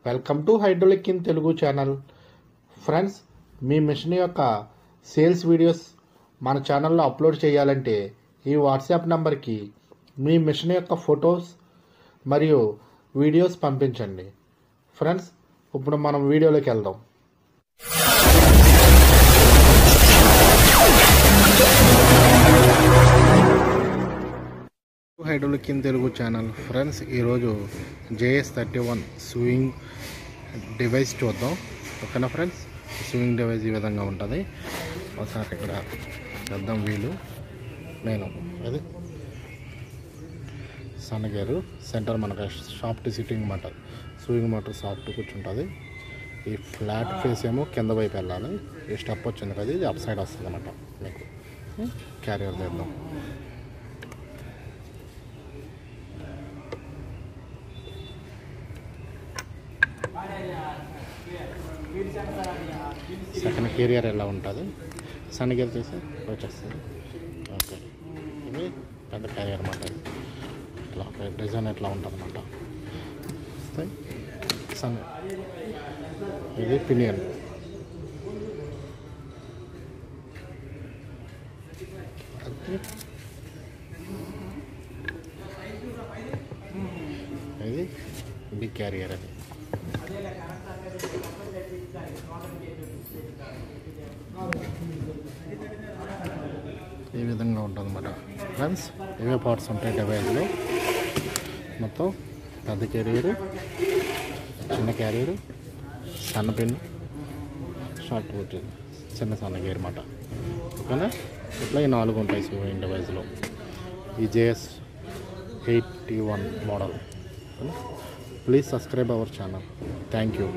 Welcome to hydraulic in Telugu channel. Friends, మీ machine యొక్క sales videos మన ఛానల్లో అప్లోడ్ చేయాలంటే ఈ వాట్సాప్ నంబర్కి మీ మిషన్ యొక్క ఫొటోస్ మరియు వీడియోస్ పంపించండి. ఫ్రెండ్స్, ఇప్పుడు మనం వీడియోలోకి వెళ్దాం. Hydraulic in Telugu channel. Friends, ఈరోజు JS31 స్వింగ్ డివైస్ చూద్దాం. ఓకేనా ఫ్రెండ్స్? స్వింగ్ డివైస్ ఈ విధంగా ఉంటుంది. ఒకసారి ఇక్కడ చేద్దాం. వీలు నేను అది సన్నగేరు సెంటర్ మనకు soft sitting motor, swing motor soft కూర్చుంటుంది. ఈ ఫ్లాట్ ఫేస్ ఏమో కింద వైపు వెళ్ళాలి. ఈ స్టెప్ వచ్చింది కదా, ఇది అప్ సైడ్ వస్తుంది అన్నమాట. మీకు క్యారియర్ చేద్దాం. సెకండ్ కెరియర్ ఎలా ఉంటుంది, సన్ గేర్ చేసి వచ్చేస్తుంది. ఓకే, ఇది పెద్ద క్యారియర్ అన్నమాట. ఇట్లా డిజైన్ ఎట్లా ఉంటుంది అన్నమాట. సన్ ఇది పినియన్. ఇది బిగ్ క్యారియర్. అది ఈ విధంగా ఉంటుంది అన్నమాట. ఫ్రెండ్స్, ఇవే పార్ట్స్ ఉంటాయి డివైస్లో. మొత్తం పెద్ద క్యారియరు, చిన్న క్యారియరు, సన్న పిన్, షార్ట్ బూట్, చిన్న సన్న గేర్ అన్నమాట. ఓకేనా? ఇట్లా ఈ 4 ఉంటాయి స్వింగ్ డివైస్లో. ఈ JS81 model. Please subscribe our channel. Thank you.